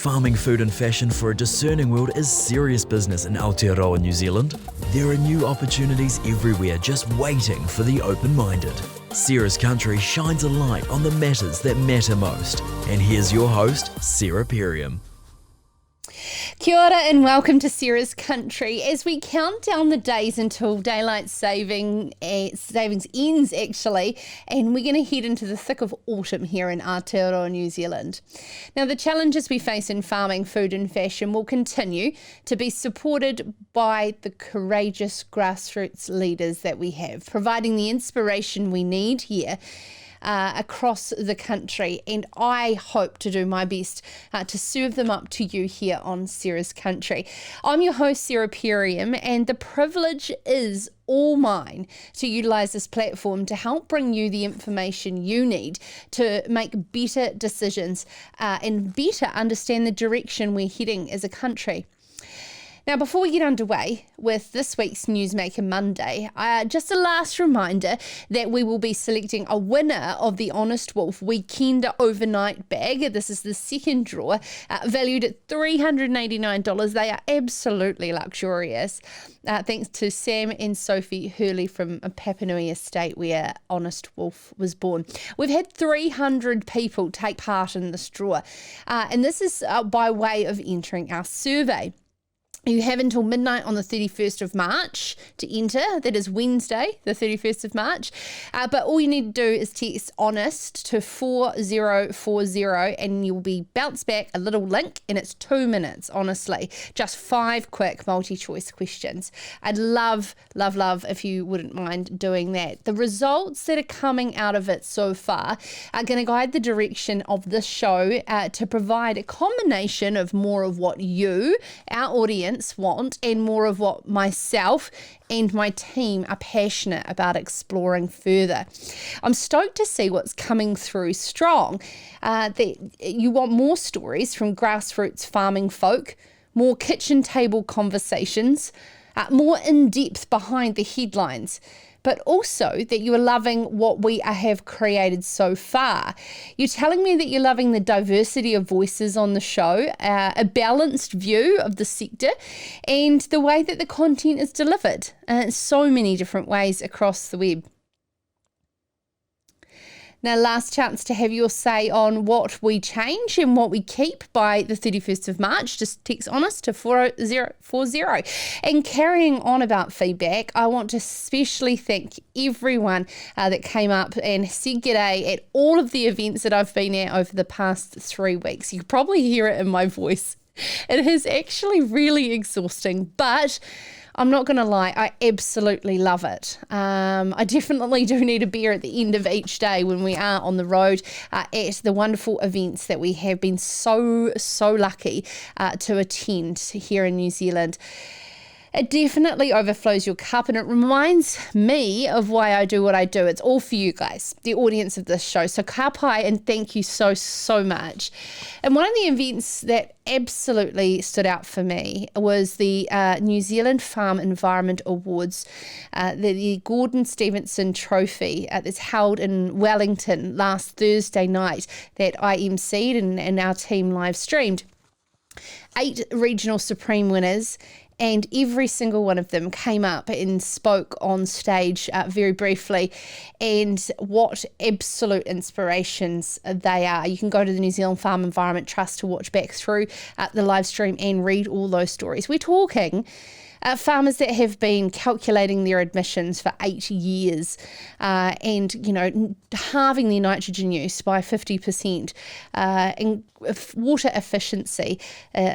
Farming food and fashion for a discerning world is serious business in Aotearoa, New Zealand. There are new opportunities everywhere just waiting for the open-minded. Sarah's Country shines a light on the matters that matter most. And here's your host, Sarah Perriam. Kia ora and welcome to Sarah's Country. As we count down the days until daylight savings ends actually, and we're going to head into the thick of autumn here in Aotearoa, New Zealand. Now the challenges we face in farming, food and fashion will continue to be supported by the courageous grassroots leaders that we have, providing the inspiration we need here across the country, and I hope to do my best to serve them up to you here on Sarah's Country. I'm your host, Sarah Perriam, and the privilege is all mine to utilise this platform to help bring you the information you need to make better decisions and better understand the direction we're heading as a country. Now, before we get underway with this week's Newsmaker Monday, just a last reminder that we will be selecting a winner of the Honest Wolf Weekender Overnight Bag. This is the second draw, valued at $389. They are absolutely luxurious. Thanks to Sam and Sophie Hurley from Papanui Estate, where Honest Wolf was born. We've had 300 people take part in this draw, and this is by way of entering our survey. You have until midnight on the 31st of March to enter. That is Wednesday, the 31st of March. But all you need to do is text HONEST to 4040 and you'll be bounced back a little link, and it's 2 minutes, honestly. Just 5 quick multi-choice questions. I'd love if you wouldn't mind doing that. The results that are coming out of it so far are going to guide the direction of this show to provide a combination of more of what you, our audience, want and more of what myself and my team are passionate about exploring further. I'm stoked to see what's coming through strong. That you want more stories from grassroots farming folk, more kitchen table conversations, more in-depth behind the headlines, but also that you are loving what we have created so far. You're telling me that you're loving the diversity of voices on the show, a balanced view of the sector, and the way that the content is delivered in so many different ways across the web. Now, last chance to have your say on what we change and what we keep by the 31st of March. Just text HONEST to 4040. And carrying on about feedback, I want to especially thank everyone that came up and said g'day at all of the events that I've been at over the past 3 weeks. You can probably hear it in my voice. It is actually really exhausting, but I'm not going to lie, I absolutely love it. I definitely do need a beer at the end of each day when we are on the road at the wonderful events that we have been so lucky to attend here in New Zealand. It definitely overflows your cup, and it reminds me of why I do what I do. It's all for you guys, the audience of this show. So ka pai, and thank you so much. And one of the events that absolutely stood out for me was the New Zealand Farm Environment Awards, the Gordon Stevenson Trophy that's held in Wellington last Thursday night that I emceed and our team live streamed. 8 regional supreme winners, and every single one of them came up and spoke on stage very briefly, and what absolute inspirations they are. You can go to the New Zealand Farm Environment Trust to watch back through the live stream and read all those stories. We're talking farmers that have been calculating their emissions for 8 years and, halving their nitrogen use by 50%, and water efficiency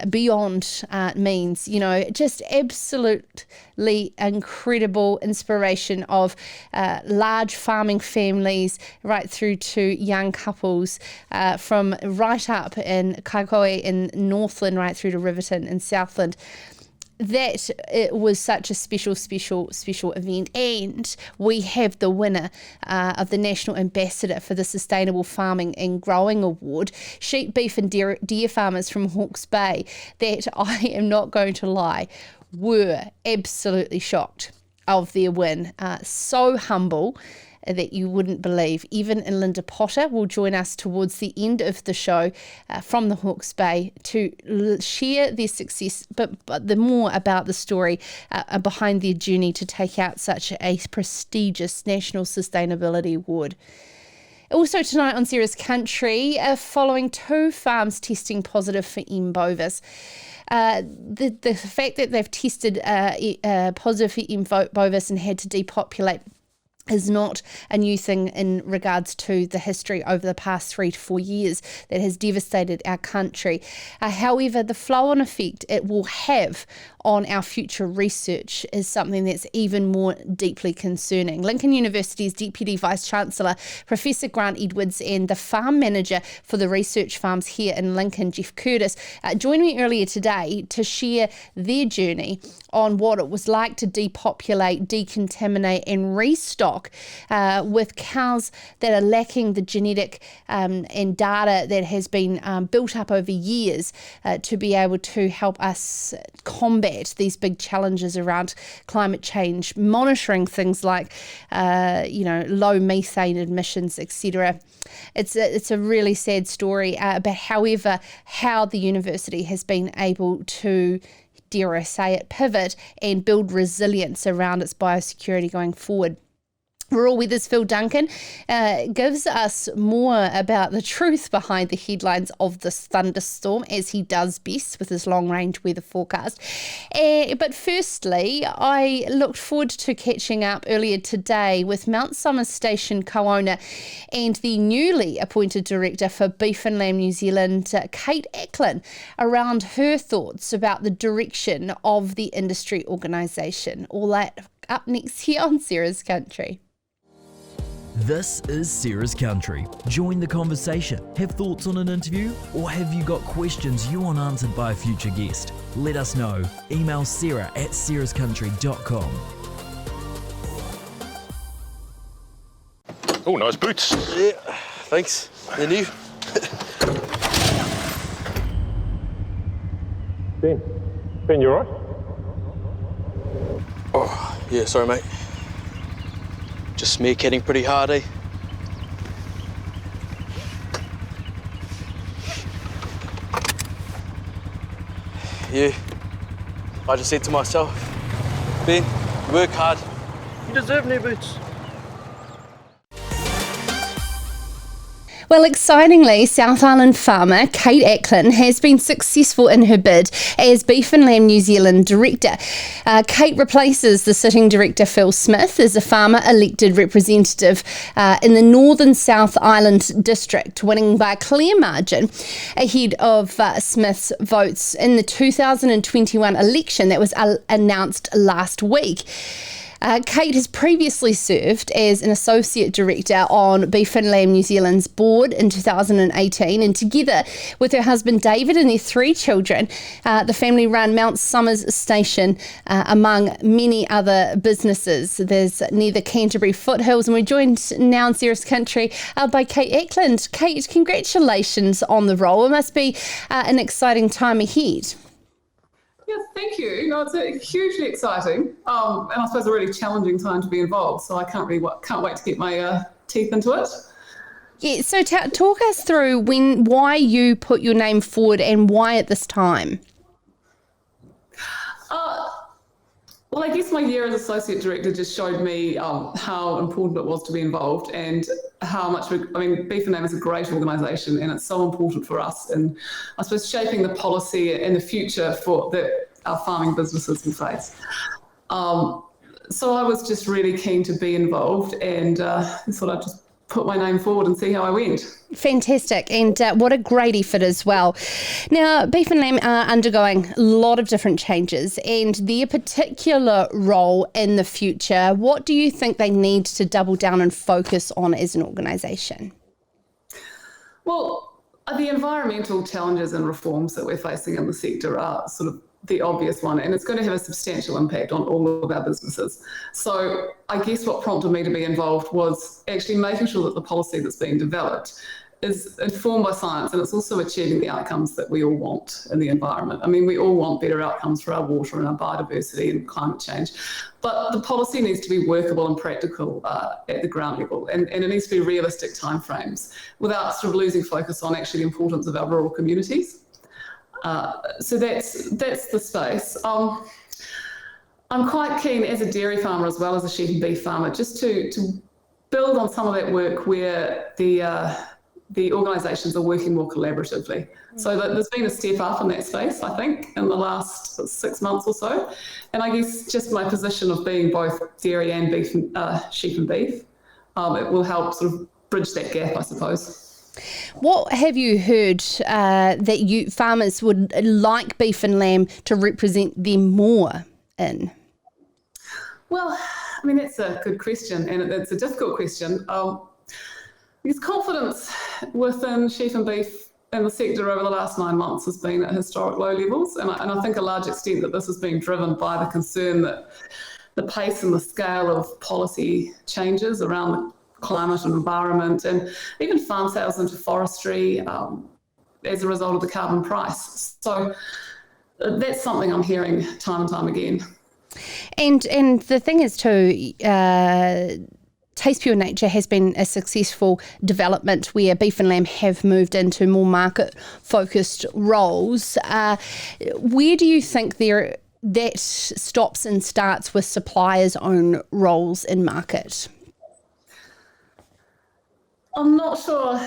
beyond means, just absolutely incredible inspiration of large farming families right through to young couples from right up in Kaikoai in Northland right through to Riverton in Southland. That it was such a special event, and we have the winner of the National Ambassador for the Sustainable Farming and Growing Award, sheep, beef and deer farmers from Hawke's Bay, that I am not going to lie, were absolutely shocked of their win. So humble, that you wouldn't believe. Evan and Linda Potter will join us towards the end of the show from the Hawke's Bay to share their success, but the more about the story behind their journey to take out such a prestigious National Sustainability Award. Also tonight on Sarah's Country, following 2 farms testing positive for M. Bovis. The fact that they've tested positive for M. Bovis and had to depopulate is not a new thing in regards to the history over the past 3 to 4 years that has devastated our country. However, the flow-on effect it will have on our future research is something that's even more deeply concerning. Lincoln University's Deputy Vice-Chancellor, Professor Grant Edwards, and the farm manager for the research farms here in Lincoln, Jeff Curtis, joined me earlier today to share their journey on what it was like to depopulate, decontaminate and restock with cows that are lacking the genetic and data that has been built up over years to be able to help us combat these big challenges around climate change, monitoring things like, low methane emissions, etc. It's a really sad story, but however, how the university has been able to, dare I say it, pivot and build resilience around its biosecurity going forward. RuralWeather's Phil Duncan gives us more about the truth behind the headlines of this thunderstorm, as he does best with his long-range weather forecast. But firstly, I looked forward to catching up earlier today with Mount Somers Station co-owner and the newly appointed director for Beef and Lamb New Zealand, Kate Acland, around her thoughts about the direction of the industry organisation. All that up next here on Sarah's Country. This is Sarah's Country. Join the conversation. Have thoughts on an interview? Or have you got questions you want answered by a future guest? Let us know. Email sarah@sarahscountry.com. Oh, nice boots. Yeah, thanks. They're new. Ben, you alright? Oh, yeah, sorry, mate. Just meerkatting pretty hard, eh? Yeah. I just said to myself, Ben, work hard. You deserve new boots. Well, excitingly, South Island farmer Kate Acland has been successful in her bid as Beef and Lamb New Zealand director. Kate replaces the sitting director Phil Smith as a farmer elected representative in the Northern South Island district, winning by a clear margin ahead of Smith's votes in the 2021 election that was announced last week. Kate has previously served as an associate director on Beef and Lamb New Zealand's board in 2018, and together with her husband David and their 3 children, the family run Mount Somers Station, among many other businesses. There's near the Canterbury foothills, and we're joined now in Sarah's Country by Kate Acland. Kate, congratulations on the role. It must be an exciting time ahead. Yes, thank you. No, it's hugely exciting, and I suppose a really challenging time to be involved. So I can't wait to get my teeth into it. Yeah. So talk us through why you put your name forward and why at this time. Well, I guess my year as associate director just showed me how important it was to be involved and how much, Beef and Lamb is a great organisation and it's so important for us and I suppose shaping the policy in the future for our farming businesses will face. So I was just really keen to be involved and thought I'd just put my name forward and see how I went. Fantastic, and what a great effort as well. Now, Beef and Lamb are undergoing a lot of different changes and their particular role in the future. What do you think they need to double down and focus on as an organisation? Well, the environmental challenges and reforms that we're facing in the sector are sort of the obvious one, and it's going to have a substantial impact on all of our businesses. So I guess what prompted me to be involved was actually making sure that the policy that's being developed is informed by science, and it's also achieving the outcomes that we all want in the environment. I mean, we all want better outcomes for our water and our biodiversity and climate change, but the policy needs to be workable and practical at the ground level, and it needs to be realistic timeframes without sort of losing focus on actually the importance of our rural communities. So that's the space. I'm quite keen as a dairy farmer as well as a sheep and beef farmer just to build on some of that work where the organisations are working more collaboratively. So that there's been a step up in that space, I think, in the last 6 months or so. And I guess just my position of being both dairy and beef, sheep and beef, it will help sort of bridge that gap, I suppose. What have you heard that farmers would like beef and lamb to represent them more in? Well, I mean, that's a good question, and it's a difficult question. Because confidence within sheep and beef in the sector over the last 9 months has been at historic low levels, and I think a large extent that this has been driven by the concern that the pace and the scale of policy changes around the climate and environment, and even farm sales into forestry as a result of the carbon price. So that's something I'm hearing time and time again. And the thing is too, Taste Pure Nature has been a successful development where beef and lamb have moved into more market-focused roles. Where do you think that stops and starts with suppliers' own roles in market? I'm not sure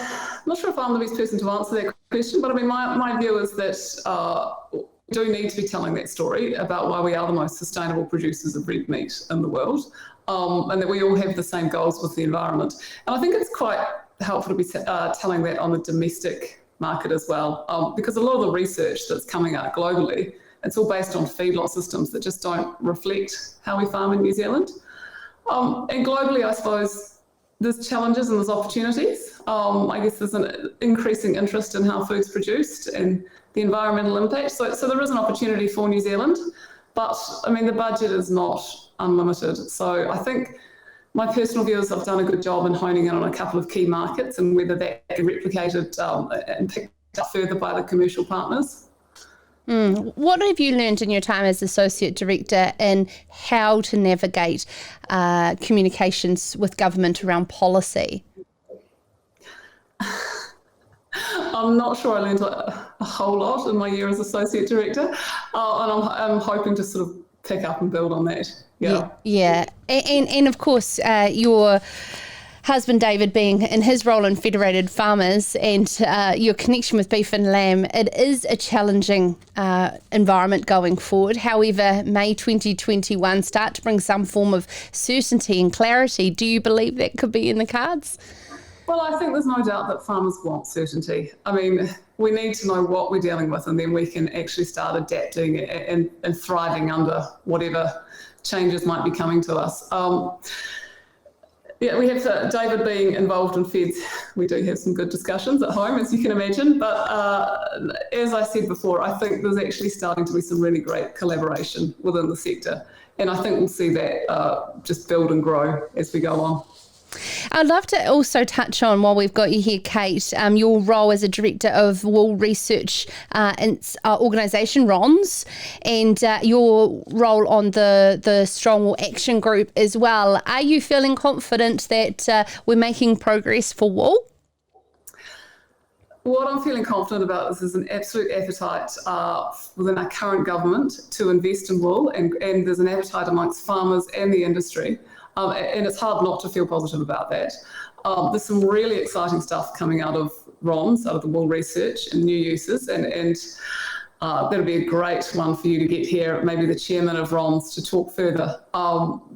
if I'm the best person to answer that question, but I mean, my view is that we do need to be telling that story about why we are the most sustainable producers of red meat in the world, and that we all have the same goals with the environment. And I think it's quite helpful to be telling that on the domestic market as well, because a lot of the research that's coming out globally, it's all based on feedlot systems that just don't reflect how we farm in New Zealand. And globally, I suppose, there's challenges and there's opportunities. I guess there's an increasing interest in how food's produced and the environmental impact. So there is an opportunity for New Zealand, but I mean, the budget is not unlimited. So I think my personal view is I've done a good job in honing in on a couple of key markets and whether that can be replicated and picked up further by the commercial partners. What have you learned in your time as Associate Director in how to navigate communications with government around policy? I'm not sure I learned a whole lot in my year as Associate Director, and I'm hoping to sort of pick up and build on that. Yeah. And of course, your husband David being in his role in Federated Farmers and your connection with beef and lamb, it is a challenging environment going forward. However, May 2021 start to bring some form of certainty and clarity. Do you believe that could be in the cards? Well, I think there's no doubt that farmers want certainty. I mean, we need to know what we're dealing with, and then we can actually start adapting and thriving under whatever changes might be coming to us. Yeah, we have David being involved in Feds. We do have some good discussions at home, as you can imagine. But as I said before, I think there's actually starting to be some really great collaboration within the sector. And I think we'll see that just build and grow as we go on. I'd love to also touch on, while we've got you here, Kate, your role as a Director of Wool Research organisation, RONS, and your role on the Strong Wool Action Group as well. Are you feeling confident that we're making progress for wool? What I'm feeling confident about is there's an absolute appetite within our current government to invest in wool, and there's an appetite amongst farmers and the industry. And it's hard not to feel positive about that. There's some really exciting stuff coming out of RONS, out of the wool research and new uses, and that'll be a great one for you to get here, maybe the chairman of RONS, to talk further.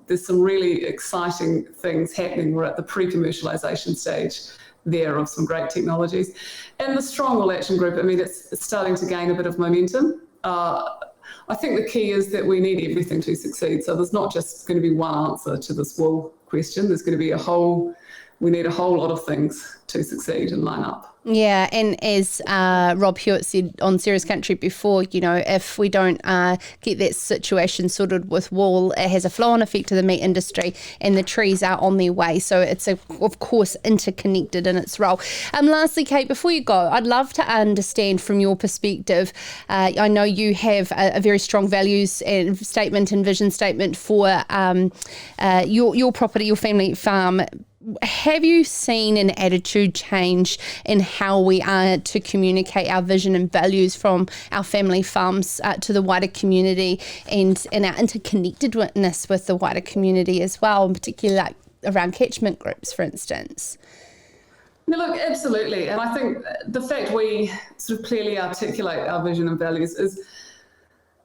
There's some really exciting things happening. We're at the pre-commercialisation stage there of some great technologies. And the Strong Wool Action Group, I mean, it's starting to gain a bit of momentum. I think the key is that we need everything to succeed. So there's not just going to be one answer to this wool question. There's going to be a whole we need a whole lot of things to succeed and line up. Yeah, and as Rob Hewitt said on Serious Country before, if we don't get that situation sorted with wool, it has a flow-on effect to the meat industry, and the trees are on their way. So it's, of course, interconnected in its role. Lastly, Kate, before you go, I'd love to understand from your perspective, I know you have a very strong values and statement and vision statement for your property, your family farm. Have you seen an attitude change in how we are to communicate our vision and values from our family farms to the wider community, and our interconnectedness with the wider community as well, and particularly like around catchment groups, for instance? No, look, absolutely. And I think the fact we sort of clearly articulate our vision and values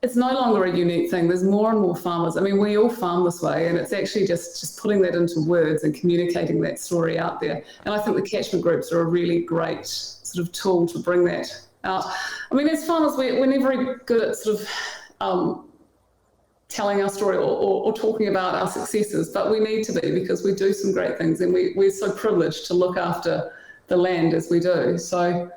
it's no longer a unique thing. There's more and more farmers. I mean, we all farm this way, and it's actually just putting that into words and communicating that story out there. And I think the catchment groups are a really great sort of tool to bring that out. I mean, as farmers, we're never very good at sort of telling our story or talking about our successes, but we need to be, because we do some great things, and we're so privileged to look after the land as we do. So,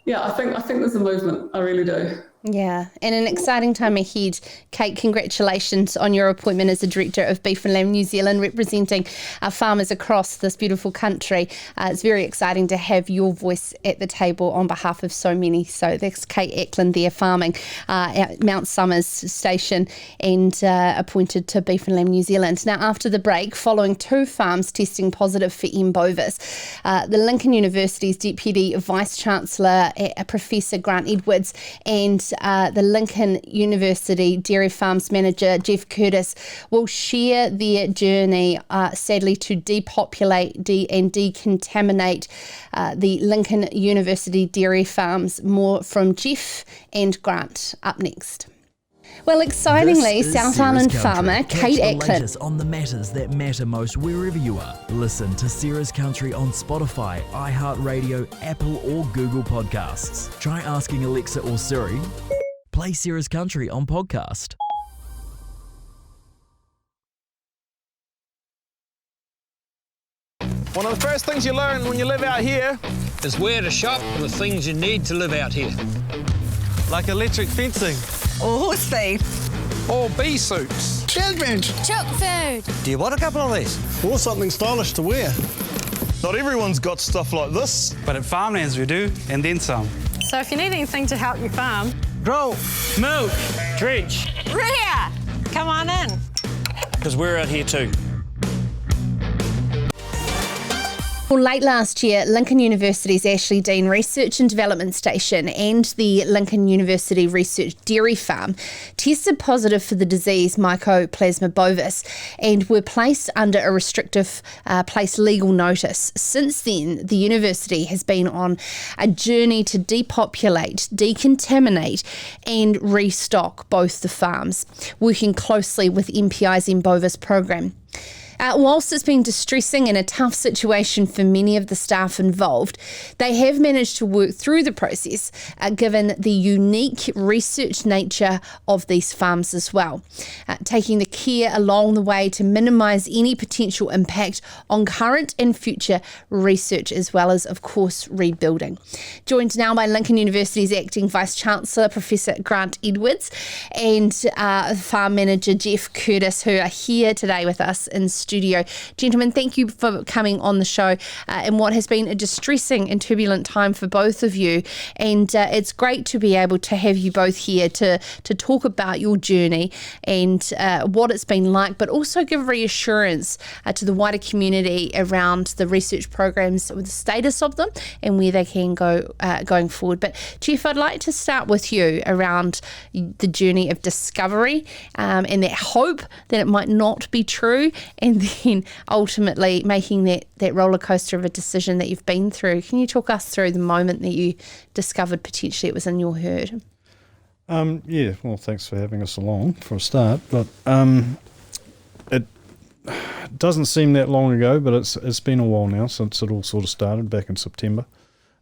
yeah, I think there's a movement. I really do. Yeah, and an exciting time ahead. Kate, congratulations on your appointment as the Director of Beef and Lamb New Zealand, representing our farmers across this beautiful country. It's very exciting to have your voice at the table on behalf of so many. So that's Kate Acland there, farming at Mount Somers Station, and appointed to Beef and Lamb New Zealand. Now, after the break, following 2 farms testing positive for M. bovis, the Lincoln University's Deputy Vice-Chancellor, Professor Grant Edwards, and the Lincoln University Dairy Farms Manager Jeff Curtis will share their journey, sadly, to depopulate and decontaminate the Lincoln University Dairy Farms. More from Jeff and Grant up next. Well, excitingly, South Island farmer Kate Acland. Latest on the matters that matter most wherever you are. Listen to Sarah's Country on Spotify, iHeartRadio, Apple or Google Podcasts. Try asking Alexa or Siri. Play Sarah's Country on podcast. One of the first things you learn when you live out here is where to shop for the things you need to live out here. like electric fencing, or horse feed, or bee suits. children, chook food. Do you want a couple of these? Or something stylish to wear. Not everyone's got stuff like this. But at Farmlands we do, and then some. So if you need anything to help your farm, Grow, milk, dredge. rear, come on in. Because we're out here too. Well, late last year, Lincoln University's Ashley Dean Research and Development Station and the Lincoln University Research Dairy Farm tested positive for the disease Mycoplasma bovis and were placed under a restrictive place legal notice. Since then, the university has been on a journey to depopulate, decontaminate and restock both the farms, working closely with MPI's M. bovis program. Whilst it's been distressing and a tough situation for many of the staff involved, they have managed to work through the process, given the unique research nature of these farms as well, taking the care along the way to minimise any potential impact on current and future research, as well as, of course, rebuilding. Joined now by Lincoln University's Acting Vice-Chancellor, Professor Grant Edwards, and Farm Manager Jeff Curtis, who are here today with us in studio. Gentlemen, thank you for coming on the show in what has been a distressing and turbulent time for both of you, and it's great to be able to have you both here to talk about your journey and what it's been like, but also give reassurance to the wider community around the research programs, with the status of them and where they can go going forward. But Jeff, I'd like to start with you around the journey of discovery and that hope that it might not be true, and then ultimately making that roller coaster of a decision that you've been through. Can you talk us through the moment that you discovered potentially it was in your herd? Yeah, well, thanks for having us along for a start. But it doesn't seem that long ago, but it's been a while now since it all sort of started back in September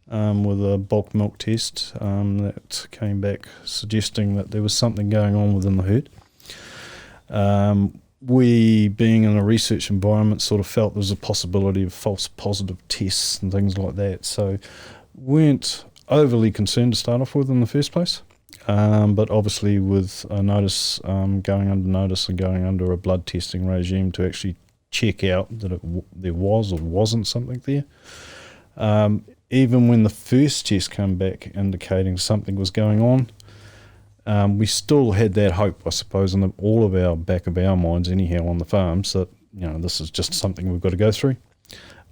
with a bulk milk test that came back suggesting that there was something going on within the herd. we, being in a research environment, sort of felt there was a possibility of false positive tests and things like that. So weren't overly concerned to start off with in the first place. But obviously with a notice, going under notice and going under a blood testing regime to actually check out that there was or wasn't something there. Even when the first test came back indicating something was going on, we still had that hope, I suppose, in all of our back of our minds anyhow on the farms that, this is just something we've got to go through.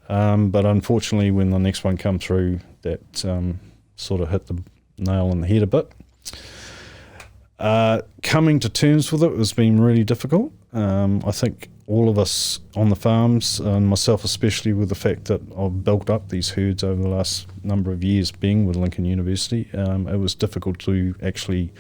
But unfortunately, when the next one come through, that sort of hit the nail on the head a bit. Coming to terms with it has been really difficult. I think all of us on the farms, and myself especially, with the fact that I've built up these herds over the last number of years being with Lincoln University, it was difficult to actually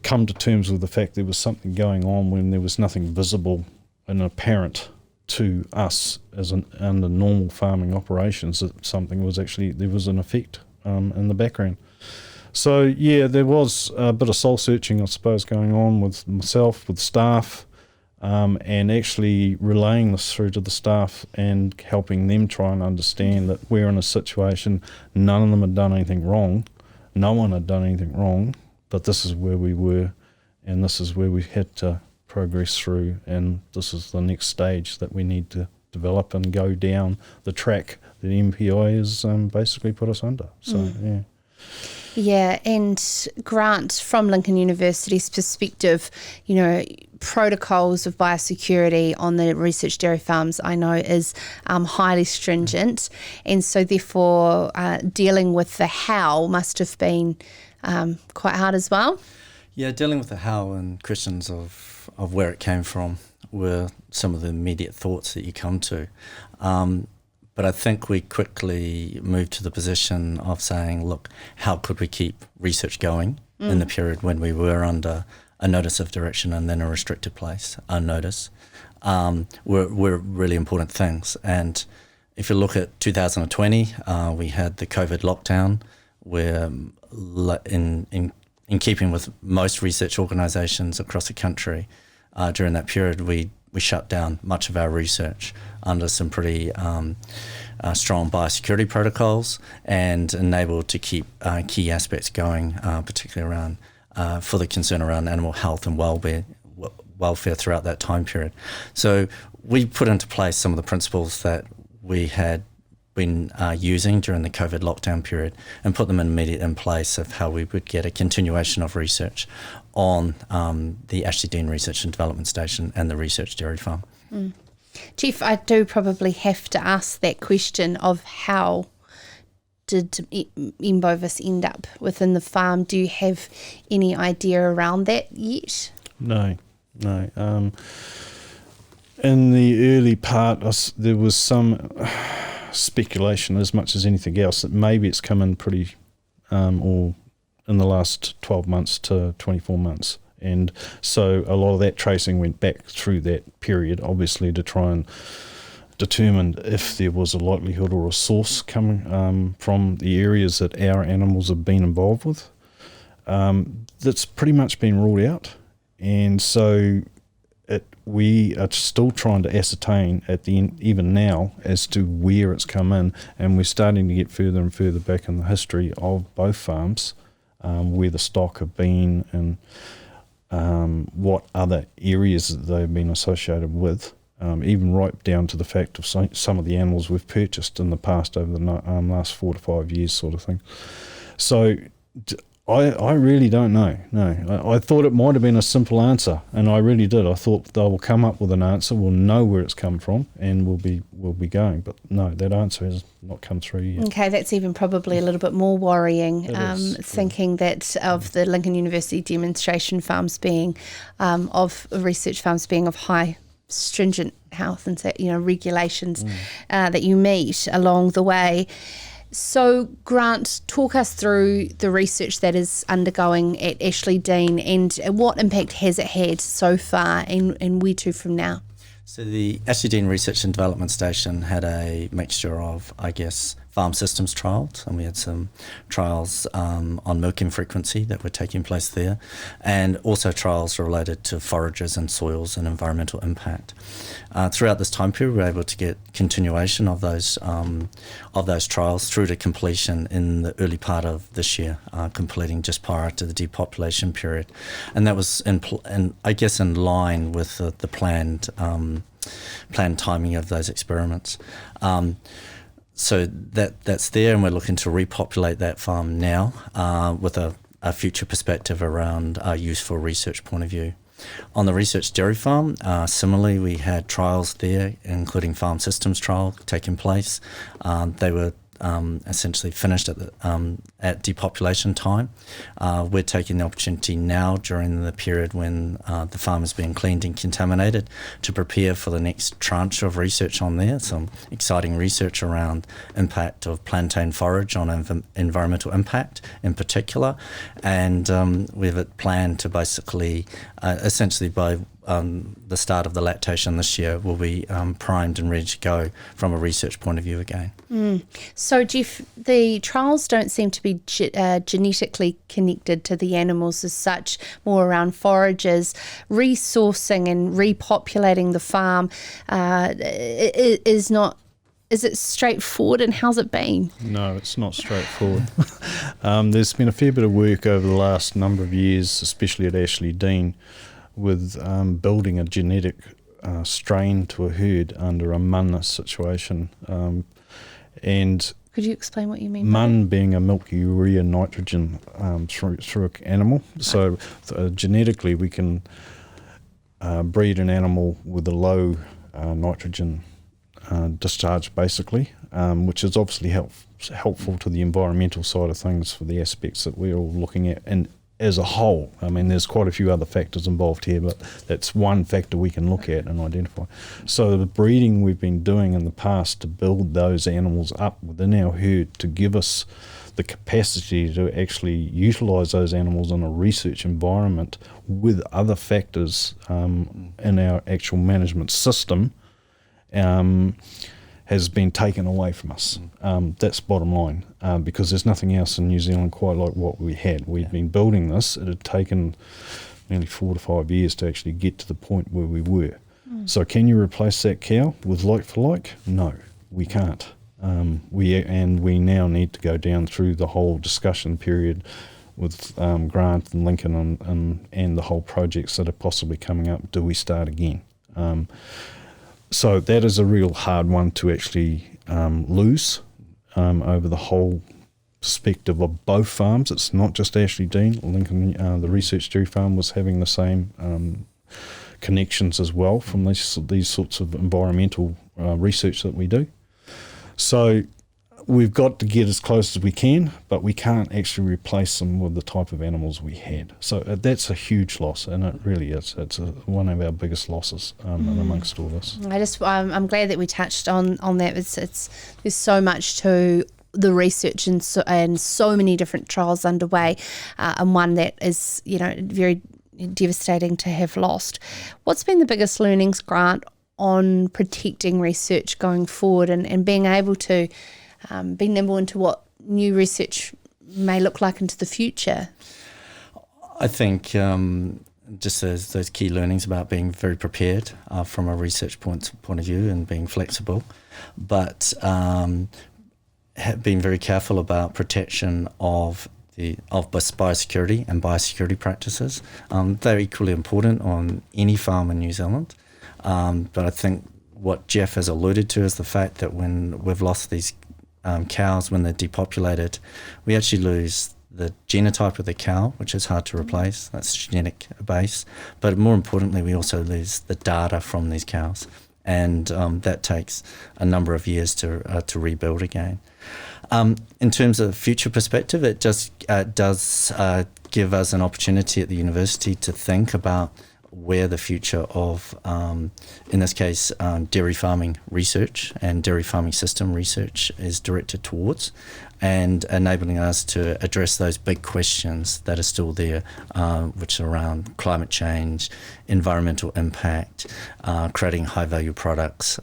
come to terms with the fact there was something going on when there was nothing visible and apparent to us as under normal farming operations, that something was actually, there was an effect in the background. So yeah, there was a bit of soul searching, I suppose, going on with myself, with staff, and actually relaying this through to the staff and helping them try and understand that we're in a situation, none of them had done anything wrong, no one had done anything wrong, but this is where we were and this is where we had to progress through, and this is the next stage that we need to develop and go down the track that MPI has basically put us under. So yeah. Yeah, and Grant, from Lincoln University's perspective, protocols of biosecurity on the research dairy farms, I know, is highly stringent, and so therefore dealing with the how must have been quite hard as well. Yeah, dealing with the how and questions of where it came from were some of the immediate thoughts that you come to. But I think we quickly moved to the position of saying, look, how could we keep research going in the period when we were under a notice of direction and then a restricted place, a notice, were really important things. And if you look at 2020, we had the COVID lockdown, where in keeping with most research organisations across the country, during that period, we shut down much of our research under some pretty strong biosecurity protocols and enabled to keep key aspects going, particularly around for the concern around animal health and welfare throughout that time period. So we put into place some of the principles that we had been using during the COVID lockdown period and put them in place of how we would get a continuation of research on the Ashley Dean Research and Development Station and the research dairy farm. Jeff, I do probably have to ask that question of how did Bovis end up within the farm? Do you have any idea around that yet? No. In the early part, there was some speculation as much as anything else that maybe it's come in pretty, or in the last 12 months to 24 months. And so a lot of that tracing went back through that period, obviously, to try and determine if there was a likelihood or a source coming from the areas that our animals have been involved with. That's pretty much been ruled out. And so we are still trying to ascertain at the end, even now, as to where it's come in, and we're starting to get further and further back in the history of both farms, where the stock have been and what other areas that they've been associated with, even right down to the fact of some of the animals we've purchased in the past over the last 4 to 5 years, sort of thing. So I really don't know. No, I thought it might have been a simple answer, and I really did. I thought they will come up with an answer, we'll know where it's come from, and we'll be going. But no, that answer has not come through yet. Okay, that's even probably a little bit more worrying. Thinking that of the Lincoln University demonstration farms being, of research farms being of high stringent health and regulations that you meet along the way. So, Grant, talk us through the research that is undergoing at Ashley Dean and what impact has it had so far and where to from now? So the Ashley Dean Research and Development Station had a mixture of, farm systems trials, and we had some trials on milking frequency that were taking place there, and also trials related to forages and soils and environmental impact. Throughout this time period, we were able to get continuation of those trials through to completion in the early part of this year, completing just prior to the depopulation period, and that was in line with the planned timing of those experiments. So that's there, and we're looking to repopulate that farm now with a future perspective around our useful research point of view. On the research dairy farm, similarly, we had trials there, including farm systems trial taking place. They were essentially finished at depopulation time. We're taking the opportunity now during the period when the farm is being cleaned and contaminated to prepare for the next tranche of research on there. Some exciting research around impact of plantain forage on environmental impact in particular, and we have it planned to basically, essentially by the start of the lactation this year, will be primed and ready to go from a research point of view again. So, Jeff, the trials don't seem to be genetically connected to the animals as such, more around forages. Resourcing and repopulating the farm is it straightforward, and how's it been? No, it's not straightforward. There's been a fair bit of work over the last number of years, especially at Ashley Dean, with building a genetic strain to a herd under a mun situation. And could you explain what you mean? Mun being a milk urea nitrogen through an animal. So genetically we can breed an animal with a low nitrogen discharge basically, which is obviously helpful to the environmental side of things for the aspects that we're all looking at. And as a whole, I mean, there's quite a few other factors involved here, but that's one factor we can look at and identify. So the breeding we've been doing in the past to build those animals up within our herd to give us the capacity to actually utilise those animals in a research environment with other factors in our actual management system has been taken away from us. That's bottom line, because there's nothing else in New Zealand quite like what we had. We'd been building this. It had taken nearly 4 to 5 years to actually get to the point where we were. So can you replace that cow with like for like? No, we can't. We now need to go down through the whole discussion period with Grant and Lincoln and the whole projects that are possibly coming up. Do we start again? So that is a real hard one to actually lose over the whole perspective of both farms. It's not just Ashley Dean. Lincoln, the research dairy farm, was having the same connections as well from these sorts of environmental research that we do. So we've got to get as close as we can, but we can't actually replace them with the type of animals we had. So that's a huge loss, and it really is. It's one of our biggest losses amongst all this. I'm glad that we touched on that. There's so much to the research and so many different trials underway, and one that is very devastating to have lost. What's been the biggest learnings, Grant, on protecting research going forward and being able to be nimble into what new research may look like into the future? I think just those key learnings about being very prepared from a research point of view and being flexible, but being very careful about protection of biosecurity and biosecurity practices. They're equally important on any farm in New Zealand, but I think what Jeff has alluded to is the fact that when we've lost these cows, when they're depopulated, we actually lose the genotype of the cow, which is hard to replace. That's genetic base. But more importantly, we also lose the data from these cows, and that takes a number of years to rebuild again. In terms of future perspective, it just does give us an opportunity at the university to think about where the future of, in this case, dairy farming research and dairy farming system research is directed towards, and enabling us to address those big questions that are still there, which are around climate change, environmental impact, creating high-value products,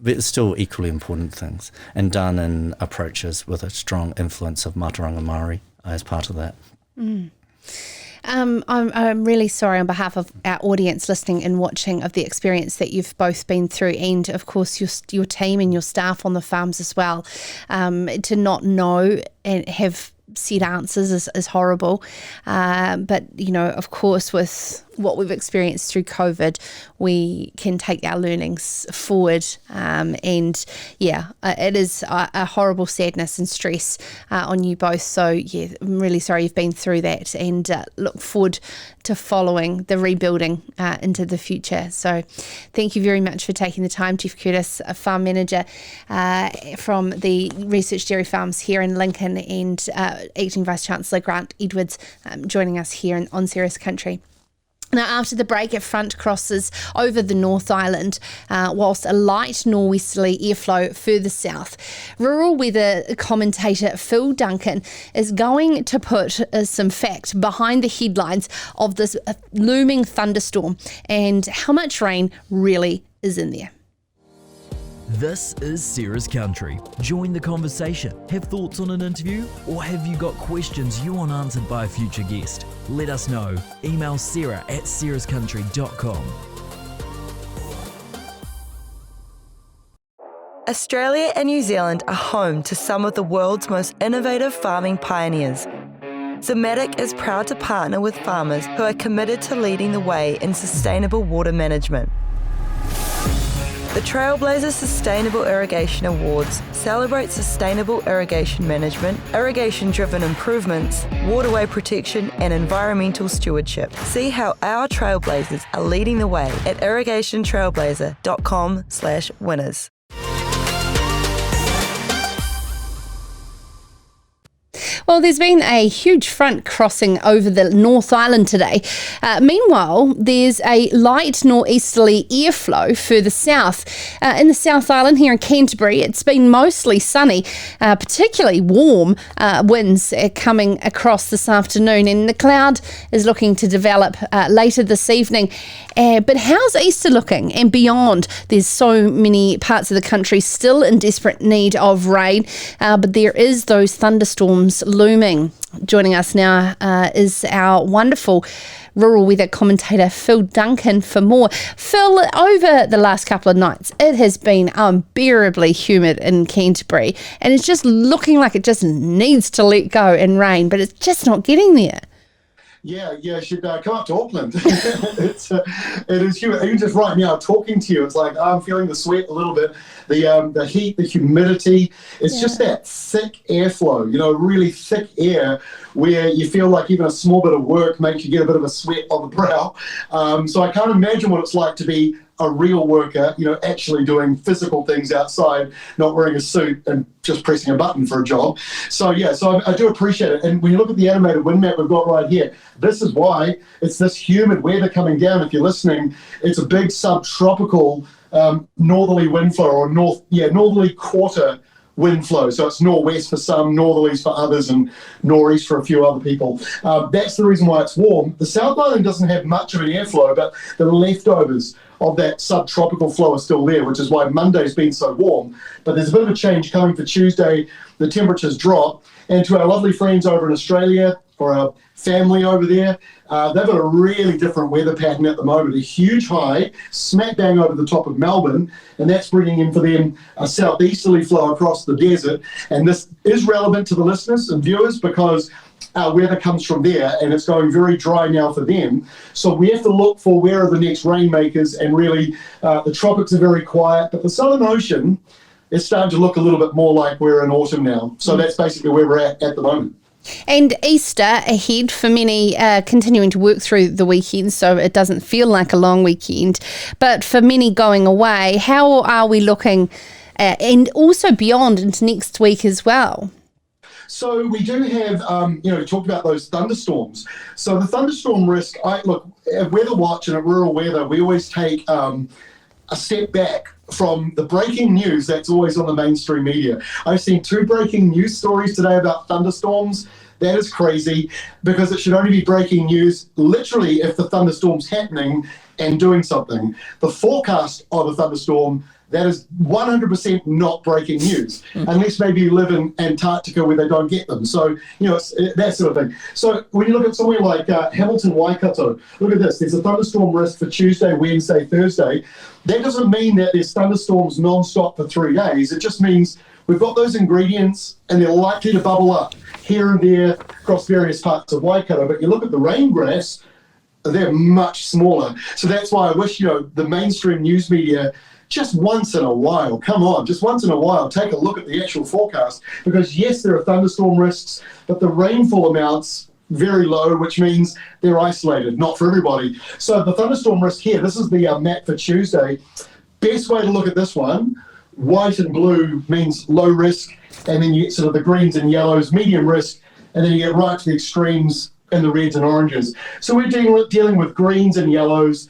but still equally important things, and done in approaches with a strong influence of Mātauranga Māori as part of that. I'm really sorry on behalf of our audience listening and watching of the experience that you've both been through, and of course your team and your staff on the farms as well. To not know and have set answers is horrible. But, you know, of course, with what we've experienced through COVID, we can take our learnings forward. And yeah, it is a horrible sadness and stress on you both. So yeah, I'm really sorry you've been through that, and look forward to following the rebuilding into the future. So thank you very much for taking the time, Chief Curtis, a farm manager from the Research Dairy Farms here in Lincoln, and Acting Vice-Chancellor Grant Edwards joining us here on Serious Country. Now, after the break, a front crosses over the North Island, whilst a light norwesterly airflow further south. Rural weather commentator Phil Duncan is going to put some fact behind the headlines of this looming thunderstorm and how much rain really is in there. This is Sarah's Country. Join the conversation. Have thoughts on an interview? Or have you got questions you want answered by a future guest? Let us know. Email sarah@sarahscountry.com. Australia and New Zealand are home to some of the world's most innovative farming pioneers. Zematic is proud to partner with farmers who are committed to leading the way in sustainable water management. The Trailblazer Sustainable Irrigation Awards celebrate sustainable irrigation management, irrigation-driven improvements, waterway protection and environmental stewardship. See how our Trailblazers are leading the way at irrigationtrailblazer.com/winners. Well, there's been a huge front crossing over the North Island today. Meanwhile, there's a light northeasterly airflow further south. In the South Island here in Canterbury, it's been mostly sunny, particularly warm winds coming across this afternoon, and the cloud is looking to develop later this evening. But how's Easter looking and beyond? There's so many parts of the country still in desperate need of rain, but there is those thunderstorms looming. Joining us now is our wonderful rural weather commentator Phil Duncan for more. Phil, over the last couple of nights, it has been unbearably humid in Canterbury, and it's just looking like it just needs to let go and rain, but it's just not getting there. Yeah, you should come up to Auckland. It is humid. Even just right now, talking to you, it's like I'm feeling the sweat a little bit. The heat, the humidity, it's just that thick airflow, really thick air where you feel like even a small bit of work makes you get a bit of a sweat on the brow. So I can't imagine what it's like to be a real worker, actually doing physical things outside, not wearing a suit and just pressing a button for a job. So I do appreciate it. And when you look at the animated wind map we've got right here, this is why it's this humid weather coming down. If you're listening, it's a big subtropical northerly wind flow, or northerly quarter wind flow. So it's northwest for some, northerlies for others, and northeast for a few other people. That's the reason why it's warm. The South Island doesn't have much of an airflow, but the leftovers of that subtropical flow are still there, which is why Monday's been so warm. But there's a bit of a change coming for Tuesday. The temperatures drop. And to our lovely friends over in Australia, or our family over there, they've got a really different weather pattern at the moment. A huge high, smack bang over the top of Melbourne, and that's bringing in for them a southeasterly flow across the desert. And this is relevant to the listeners and viewers because our weather comes from there, and it's going very dry now for them. So we have to look for where are the next rainmakers, and really the tropics are very quiet, but the Southern Ocean is starting to look a little bit more like we're in autumn now. So that's basically where we're at the moment. And Easter ahead for many, continuing to work through the weekend, so it doesn't feel like a long weekend. But for many going away, how are we looking, and also beyond into next week as well? So we do have, we talked about those thunderstorms. So the thunderstorm risk, look, at Weather Watch and at Rural Weather, we always take a step back from the breaking news that's always on the mainstream media. I've seen 2 breaking news stories today about thunderstorms. That is crazy, because it should only be breaking news literally if the thunderstorm's happening and doing something. The forecast of a thunderstorm, that is 100% not breaking news, unless maybe you live in Antarctica where they don't get them. So, it's that sort of thing. So when you look at somewhere like Hamilton, Waikato, look at this. There's a thunderstorm risk for Tuesday, Wednesday, Thursday. That doesn't mean that there's thunderstorms non-stop for 3 days. It just means we've got those ingredients and they're likely to bubble up here and there across various parts of Waikato. But you look at the rain graphs, they're much smaller. So that's why I wish, the mainstream news media, just once in a while, come on, just once in a while, take a look at the actual forecast. Because yes, there are thunderstorm risks, but the rainfall amounts very low, which means they're isolated, not for everybody. So the thunderstorm risk here, this is the map for Tuesday. Best way to look at this one, white and blue means low risk, and then you get sort of the greens and yellows, medium risk, and then you get right to the extremes in the reds and oranges. So we're dealing with greens and yellows,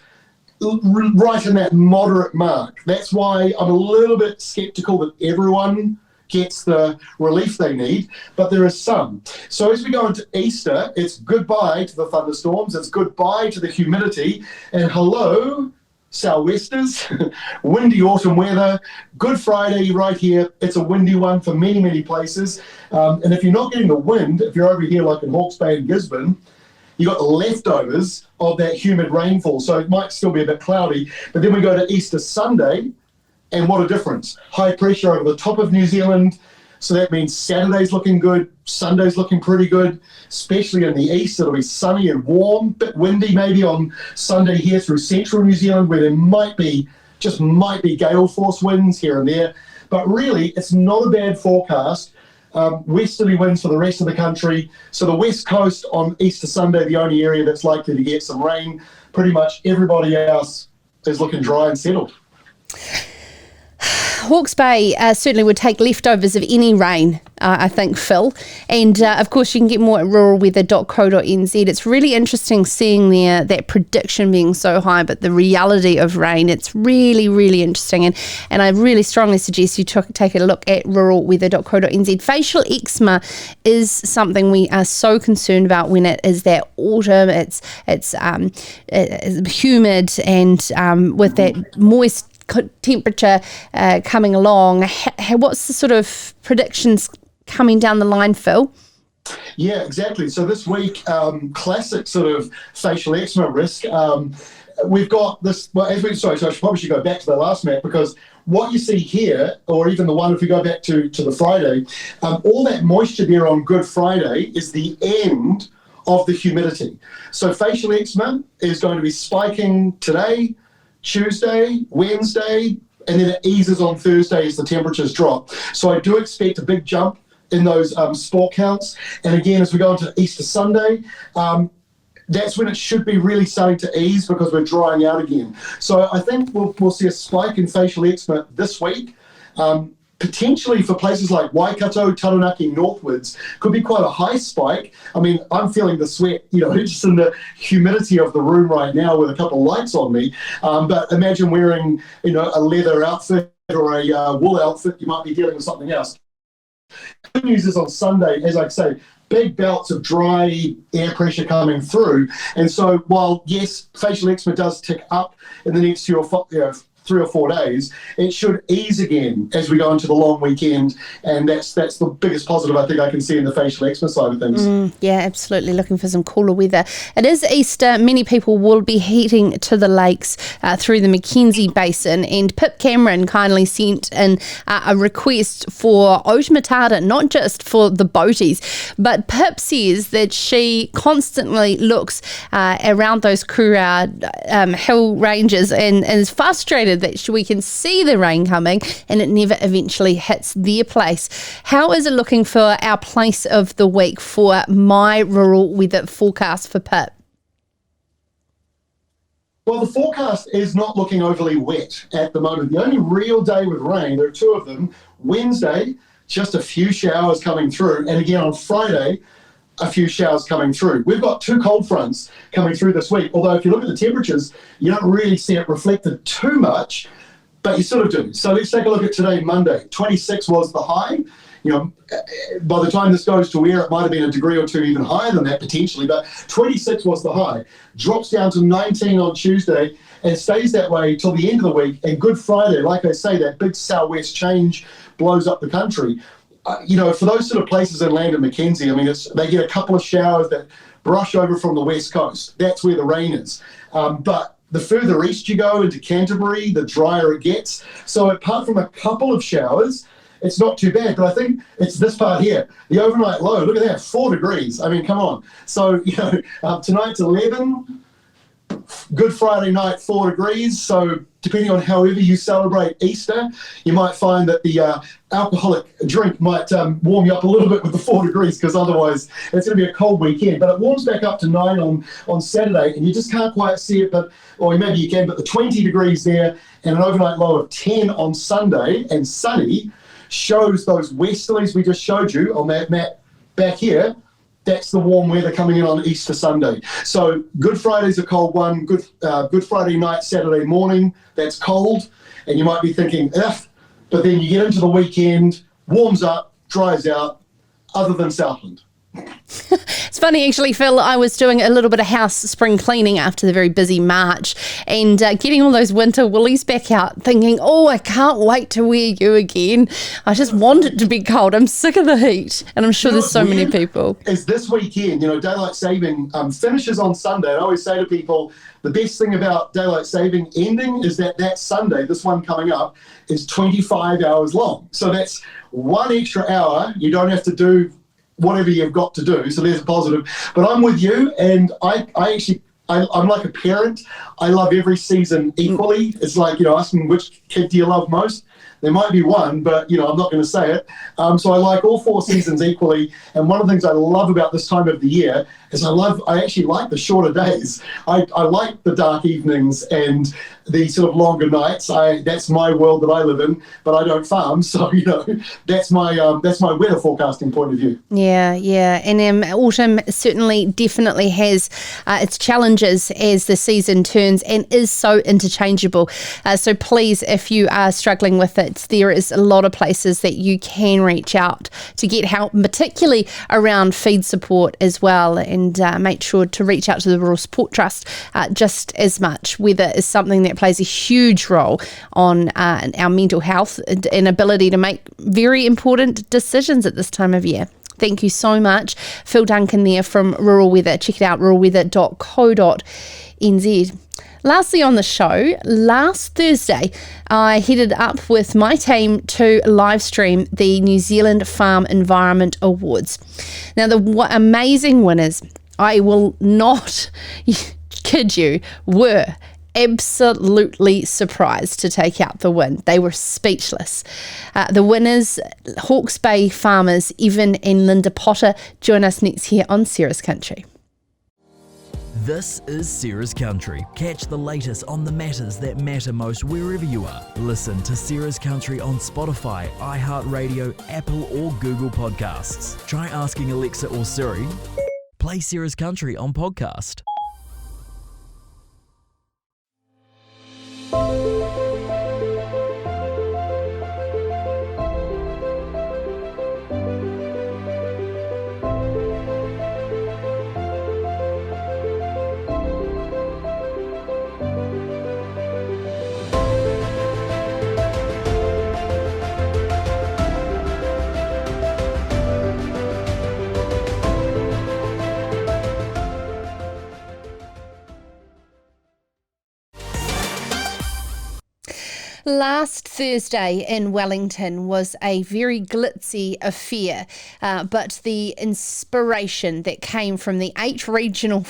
right in that moderate mark. That's why I'm a little bit skeptical that everyone gets the relief they need, but there is some. So as we go into Easter, it's goodbye to the thunderstorms, it's goodbye to the humidity, and hello, sou'westers, windy autumn weather. Good Friday right here, it's a windy one for many, many places. And if you're not getting the wind, if you're over here like in Hawke's Bay and Gisborne, you got the leftovers of that humid rainfall, so it might still be a bit cloudy. But then we go to Easter Sunday, and what a difference. High pressure over the top of New Zealand, so that means Saturday's looking good, Sunday's looking pretty good, especially in the east. It'll be sunny and warm, bit windy maybe on Sunday here through central New Zealand, where there might be gale force winds here and there. But really, it's not a bad forecast. Westerly winds for the rest of the country. So the west coast on Easter Sunday, the only area that's likely to get some rain. Pretty much everybody else is looking dry and settled. Hawke's Bay certainly would take leftovers of any rain, I think, Phil. And, of course, you can get more at ruralweather.co.nz. It's really interesting seeing there that prediction being so high, but the reality of rain, it's really, really interesting. And I really strongly suggest you take a look at ruralweather.co.nz. Facial eczema is something we are so concerned about when it is that autumn. It's humid and with that moist temperature coming along. What's the sort of predictions coming down the line, Phil? Yeah, exactly. So this week, classic sort of facial eczema risk. We've got this, so I probably should go back to the last map, because what you see here, or even the one if we go back to the Friday, all that moisture there on Good Friday is the end of the humidity. So facial eczema is going to be spiking today, Tuesday, Wednesday, and then it eases on Thursday as the temperatures drop. So I do expect a big jump in those spore counts. And again, as we go into Easter Sunday, that's when it should be really starting to ease, because we're drying out again. So I think we'll see a spike in facial eczema this week. Potentially for places like Waikato, Taranaki, northwards, could be quite a high spike. I mean, I'm feeling the sweat, just in the humidity of the room right now with a couple of lights on me. But imagine wearing, a leather outfit or a wool outfit, you might be dealing with something else. Good news is on Sunday, as I say, big belts of dry air pressure coming through. And so while, yes, facial eczema does tick up in the next 3 or 4 days, it should ease again as we go into the long weekend, and that's the biggest positive I think I can see in the facial eczema side of things. Yeah, absolutely. Looking for some cooler weather. It is Easter. Many people will be heading to the lakes through the Mackenzie Basin, and Pip Cameron kindly sent in a request for Otamatata, not just for the boaties, but Pip says that she constantly looks around those Kura hill ranges and is frustrated that we can see the rain coming and it never eventually hits their place. How is it looking for our place of the week for my rural weather forecast for Pip? Well, the forecast is not looking overly wet at the moment. The only real day with rain, there are 2 of them, Wednesday, just a few showers coming through. And again, on Friday, a few showers coming through. We've got 2 cold fronts coming through this week, although if you look at the temperatures, you don't really see it reflected too much, but you sort of do. So let's take a look at today, Monday. 26 was the high. You know, by the time this goes to air, it might have been a degree or two even higher than that potentially, but 26 was the high. Drops down to 19 on Tuesday and stays that way till the end of the week. And Good Friday, like I say, that big southwest change blows up the country. You know, for those sort of places in Land and Mackenzie, I mean, they get a couple of showers that brush over from the west coast. That's where the rain is. But the further east you go into Canterbury, the drier it gets. So apart from a couple of showers, it's not too bad. But I think it's this part here, the overnight low. Look at that, 4 degrees. I mean, come on. So, you know, tonight's 11. Good Friday night, 4 degrees. So depending on however you celebrate Easter, you might find that the alcoholic drink might warm you up a little bit with the 4 degrees, because otherwise it's going to be a cold weekend. But it warms back up to 9 on Saturday, and you just can't quite see it, or maybe you can, but the 20 degrees there and an overnight low of 10 on Sunday and sunny shows those westerlies we just showed you on that map back here. That's the warm weather coming in on Easter Sunday. So Good Friday's a cold one. Good Friday night, Saturday morning, that's cold. And you might be thinking, ugh. But then you get into the weekend, warms up, dries out, other than Southland. It's funny, actually, Phil, I was doing a little bit of house spring cleaning after the very busy March and getting all those winter woolies back out, thinking, oh, I can't wait to wear you again. I just want it to be cold. I'm sick of the heat. And I'm sure there's so many people. Is this weekend, you know, daylight saving finishes on Sunday. I always say to people, the best thing about daylight saving ending is that Sunday, this one coming up, is 25 hours long. So that's 1 extra hour. You don't have to do whatever you've got to do, so there's a positive. But I'm with you, and I'm like a parent. I love every season equally. It's like, you know, asking which kid do you love most. There might be one, but, you know, I'm not going to say it. So I like all 4 seasons equally. And one of the things I love about this time of the year is I actually like the shorter days. I like the dark evenings and the sort of longer nights. That's my world that I live in, but I don't farm. So, you know, that's my weather forecasting point of view. Yeah. And autumn certainly definitely has its challenges as the season turns and is so interchangeable. So please, if you are struggling with it, there is a lot of places that you can reach out to get help, particularly around feed support as well. And make sure to reach out to the Rural Support Trust just as much. Weather is something that plays a huge role on our mental health and ability to make very important decisions at this time of year. Thank you so much. Phil Duncan there from Rural Weather. Check it out, ruralweather.co.nz. Lastly on the show, last Thursday, I headed up with my team to live stream the New Zealand Farm Environment Awards. Now, the amazing winners, I will not kid you, were absolutely surprised to take out the win. They were speechless. The winners, Hawke's Bay farmers Evan and Linda Potter, join us next here on Sarah's Country. This is Sarah's Country. Catch the latest on the matters that matter most wherever you are. Listen to Sarah's Country on Spotify, iHeartRadio, Apple or Google Podcasts. Try asking Alexa or Siri. Play Sarah's Country on podcast. Last Thursday in Wellington was a very glitzy affair, but the inspiration that came from the 8 regional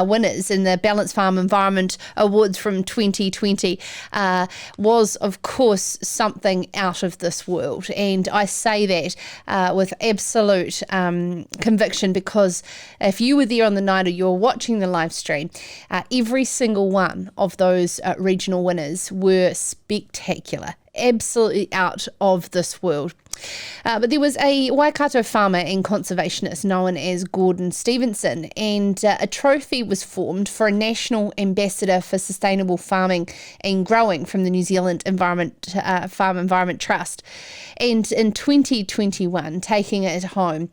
winners in the Balanced Farm Environment Awards from 2020 was, of course, something out of this world. And I say that with absolute conviction, because if you were there on the night or you were watching the live stream, every single one of those regional winners were spectacular. absolutely out of this world. But there was a Waikato farmer and conservationist known as Gordon Stevenson, and a trophy was formed for a national ambassador for sustainable farming and growing from the New Zealand Farm Environment Trust. And in 2021, taking it home,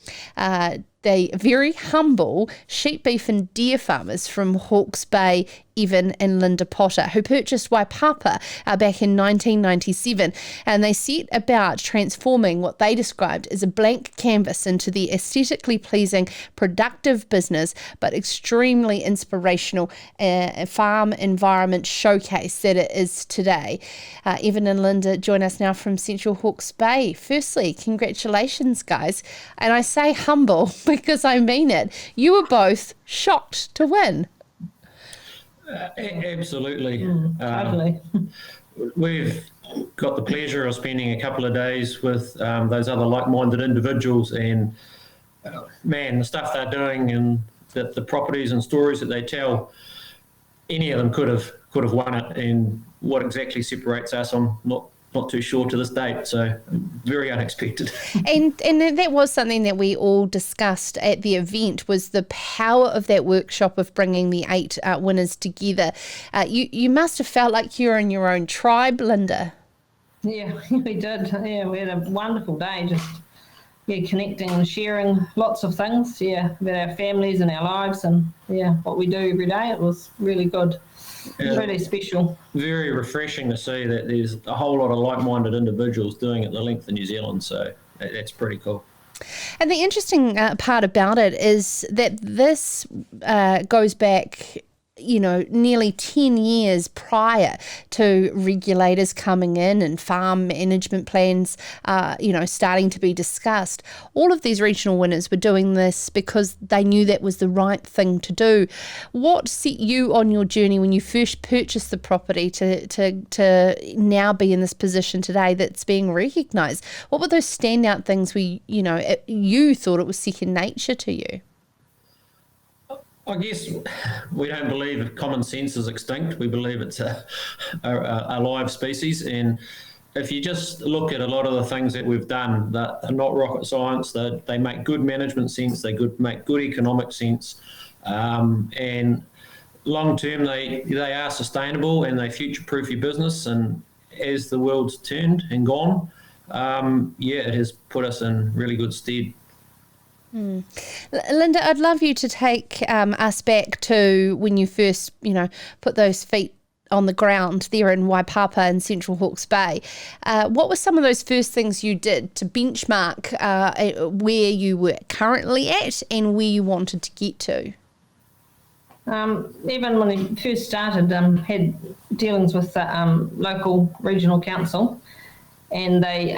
the very humble sheep, beef and deer farmers from Hawke's Bay, Evan and Linda Potter, who purchased Waipapa back in 1997, and they set about transforming what they described as a blank canvas into the aesthetically pleasing, productive business, but extremely inspirational farm environment showcase that it is today. Evan and Linda join us now from Central Hawke's Bay. Firstly, congratulations, guys. And I say humble because I mean it. You were both shocked to win. Absolutely. Totally. We've got the pleasure of spending a couple of days with those other like-minded individuals, and man, the stuff they're doing and the properties and stories that they tell, any of them could have won it. And what exactly separates us, I'm not too sure to this date, so very unexpected. And that was something that we all discussed at the event, was the power of that workshop of bringing the 8 winners together. You must have felt like you're in your own tribe, Linda. Yeah, we did. Yeah, we had a wonderful day, just connecting and sharing lots of things, about our families and our lives and what we do every day. It was really good. Really special. Very refreshing to see that there's a whole lot of like-minded individuals doing it the length of New Zealand, so that's pretty cool. And the interesting part about it is that this goes back, nearly 10 years prior to regulators coming in and farm management plans, starting to be discussed. All of these regional winners were doing this because they knew that was the right thing to do. What set you on your journey when you first purchased the property to now be in this position today that's being recognised? What were those standout things where, you thought it was second nature to you? I guess we don't believe common sense is extinct. We believe it's a live species. And if you just look at a lot of the things that we've done that are not rocket science, they make good management sense, they make good economic sense. And long term, they are sustainable and they future-proof your business. And as the world's turned and gone, it has put us in really good stead. Linda, I'd love you to take us back to when you first, put those feet on the ground there in Waipapa in Central Hawke's Bay. What were some of those first things you did to benchmark where you were currently at and where you wanted to get to? Even when we first started, had dealings with the local regional council, and they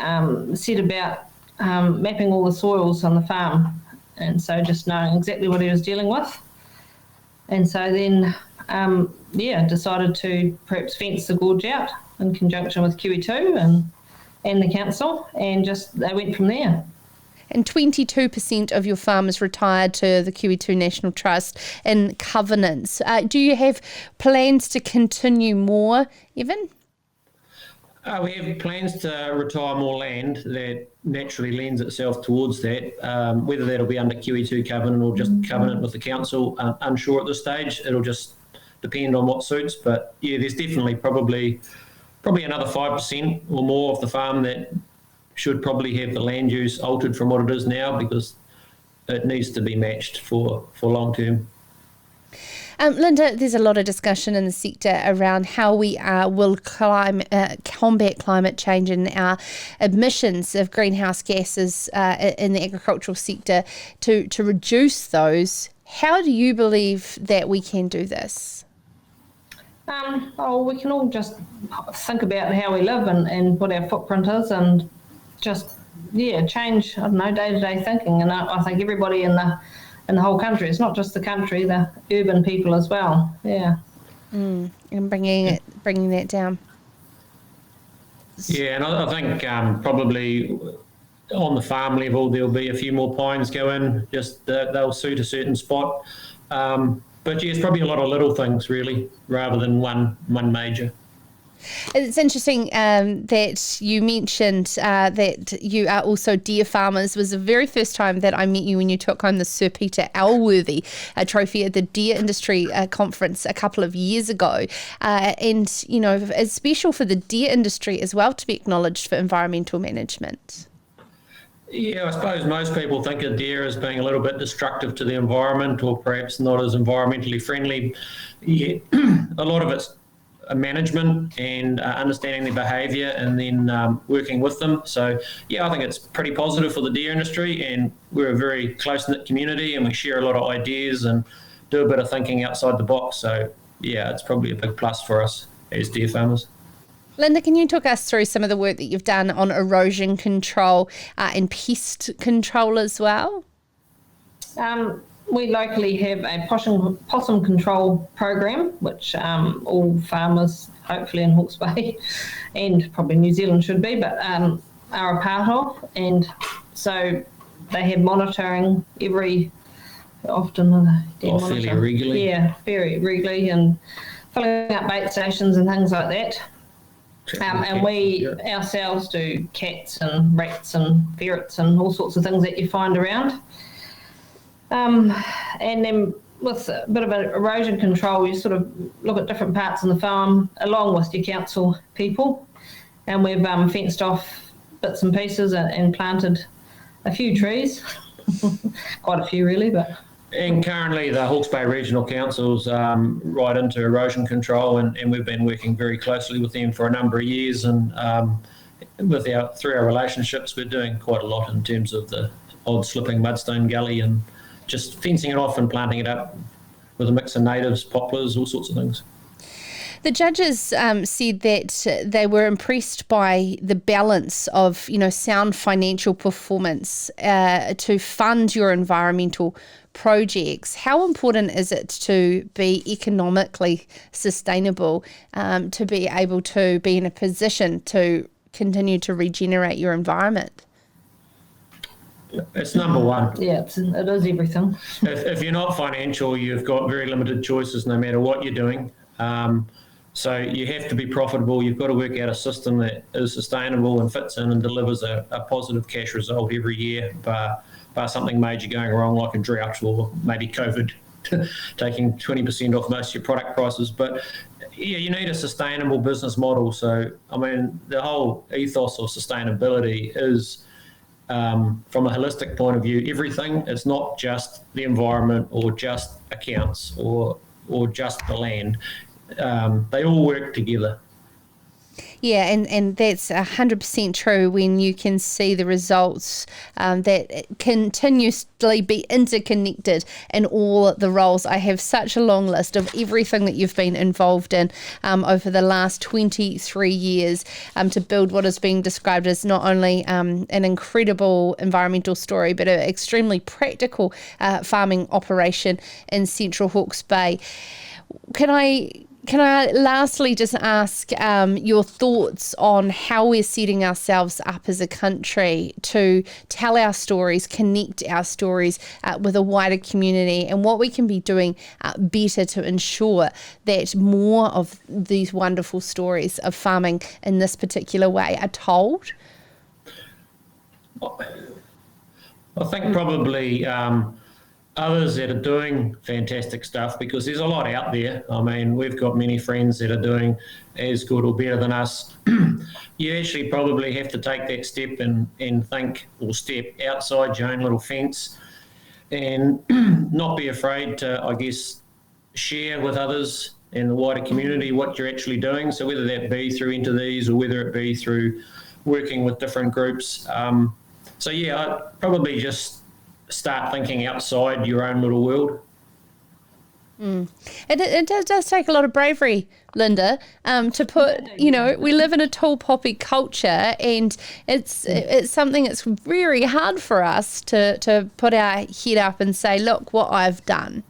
set about mapping all the soils on the farm. And so just knowing exactly what he was dealing with. And so then, decided to perhaps fence the gorge out in conjunction with QE2 and the council, and they went from there. And 22% of your farmers retired to the QE2 National Trust in covenants. Do you have plans to continue more, Evan? We have plans to retire more land that naturally lends itself towards that, whether that'll be under QE2 covenant or just covenant with the council. Unsure at this stage. It'll just depend on what suits. But there's definitely probably another 5% or more of the farm that should probably have the land use altered from what it is now, because it needs to be matched for long term. Linda, there's a lot of discussion in the sector around how we will combat climate change and our emissions of greenhouse gases in the agricultural sector to reduce those. How do you believe that we can do this? We can all just think about how we live and what our footprint is, and just change, day-to-day thinking. And I think everybody in the whole country, it's not just the country, the urban people as well. And bringing that down. And I think probably on the farm level there'll be a few more pines go in, just they'll suit a certain spot. But it's probably a lot of little things really, rather than one major. It's interesting that you mentioned that you are also deer farmers. It was the very first time that I met you when you took home the Sir Peter Elworthy trophy at the Deer Industry Conference a couple of years ago. And, you know, it's special for the deer industry as well to be acknowledged for environmental management. Yeah, I suppose most people think of deer as being a little bit destructive to the environment or perhaps not as environmentally friendly. Yeah, a lot of it's management and understanding their behaviour and then working with them. So, yeah, I think it's pretty positive for the deer industry, and we're a very close-knit community and we share a lot of ideas and do a bit of thinking outside the box. So, yeah, it's probably a big plus for us as deer farmers. Linda, can you talk us through some of the work that you've done on erosion control and pest control as well? We locally have a possum control program, which all farmers, hopefully in Hawke's Bay and probably New Zealand should be, but are a part of. And so they have monitoring fairly regularly. Yeah, very regularly, and filling up bait stations and things like that. And we ourselves do cats and rats and ferrets and all sorts of things that you find around. And then with a bit of erosion control, you sort of look at different parts of the farm along with your council people. And we've fenced off bits and pieces and planted a few trees, quite a few really, but... And currently the Hawke's Bay Regional Council's right into erosion control, and we've been working very closely with them for a number of years, and through our relationships we're doing quite a lot in terms of the odd slipping mudstone gully and just fencing it off and planting it up with a mix of natives, poplars, all sorts of things. The judges said that they were impressed by the balance of, you know, sound financial performance to fund your environmental projects. How important is it to be economically sustainable, to be able to be in a position to continue to regenerate your environment? It's number one. Yeah, it is everything. If you're not financial, you've got very limited choices no matter what you're doing. So you have to be profitable. You've got to work out a system that is sustainable and fits in and delivers a positive cash result every year, bar something major going wrong like a drought or maybe COVID taking 20% off most of your product prices. But yeah, you need a sustainable business model. So, I mean, the whole ethos of sustainability is, from a holistic point of view, everything. It's not just the environment or just accounts or just the land. They all work together. Yeah, and that's 100% true when you can see the results that continuously be interconnected in all the roles. I have such a long list of everything that you've been involved in over the last 23 years to build what is being described as not only an incredible environmental story, but an extremely practical farming operation in Central Hawke's Bay. Can I lastly just ask your thoughts on how we're setting ourselves up as a country to tell our stories, connect our stories with a wider community, and what we can be doing better to ensure that more of these wonderful stories of farming in this particular way are told? I think probably others that are doing fantastic stuff, because there's a lot out there. I mean, we've got many friends that are doing as good or better than us. You actually probably have to take that step and think, or step outside your own little fence and not be afraid to, I guess, share with others and the wider community what you're actually doing. So whether that be through Into These or whether it be through working with different groups. So yeah, I'd probably just start thinking outside your own little world. It does take a lot of bravery, Linda, to put, you know, we live in a tall poppy culture, and it's something that's very hard for us to put our head up and say, look what I've done.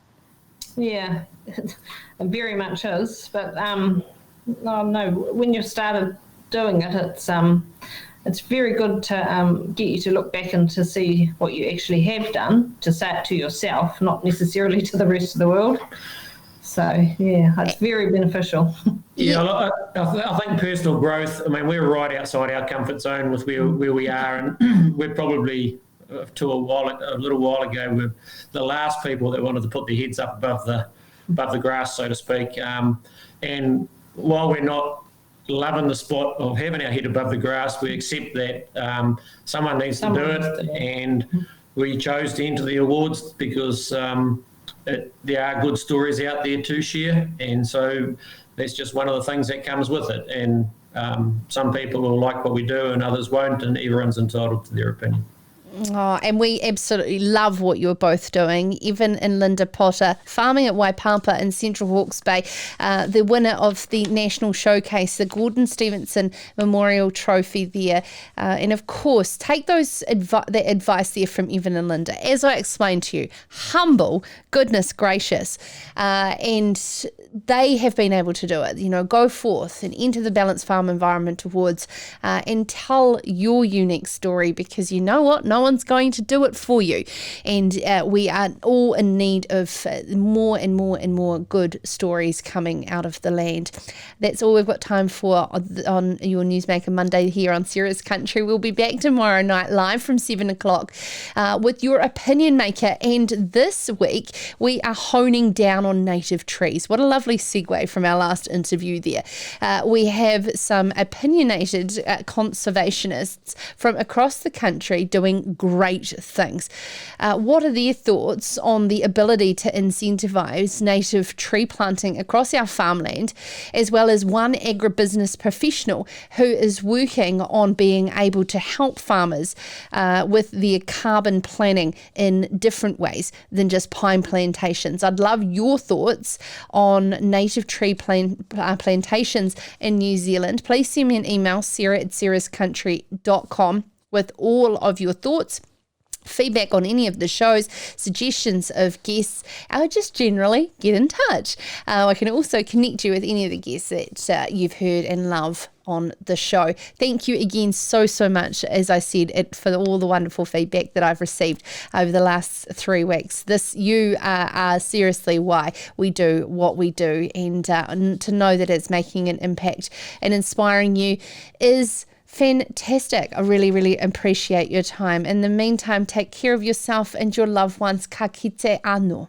Yeah, it very much is. But no, when you've started doing it, it's very good to get you to look back and to see what you actually have done, to say it to yourself, not necessarily to the rest of the world. So, yeah, it's very beneficial. Yeah, I think personal growth, I mean, we're right outside our comfort zone with where we are, and we're probably, a little while ago, we're the last people that wanted to put their heads up above the grass, so to speak. And while we're not loving the spot of having our head above the grass, we accept that someone needs to do it, and we chose to enter the awards because there are good stories out there to share, and so that's just one of the things that comes with it. And some people will like what we do and others won't, and everyone's entitled to their opinion. Oh, and we absolutely love what you're both doing. Evan and Linda Potter, farming at Waipapa in Central Hawke's Bay, the winner of the National Showcase, the Gordon Stevenson Memorial Trophy there. And of course, take that advice there from Evan and Linda. As I explained to you, humble, goodness gracious. And they have been able to do it. You know, go forth and enter the Balanced Farm Environment Awards and tell your unique story, because you know what? No one's going to do it for you. And we are all in need of more and more and more good stories coming out of the land. That's all we've got time for on your Newsmaker Monday here on Serious Country. We'll be back tomorrow night live from 7 o'clock with your opinion maker. And this week we are honing down on native trees. What a lovely segue from our last interview there. We have some opinionated conservationists from across the country doing great things. What are their thoughts on the ability to incentivise native tree planting across our farmland, as well as one agribusiness professional who is working on being able to help farmers with their carbon planning in different ways than just pine plantations? I'd love your thoughts on native tree plantations in New Zealand. Please send me an email, sarah@seriouscountry.com, with all of your thoughts, feedback on any of the shows, suggestions of guests, or just generally get in touch. I can also connect you with any of the guests that you've heard and love on the show. Thank you again so much, as I said, for all the wonderful feedback that I've received over the last 3 weeks. You are seriously why we do what we do, and to know that it's making an impact and inspiring you is fantastic. I really appreciate your time. In the meantime, take care of yourself and your loved ones. Ka kite anō.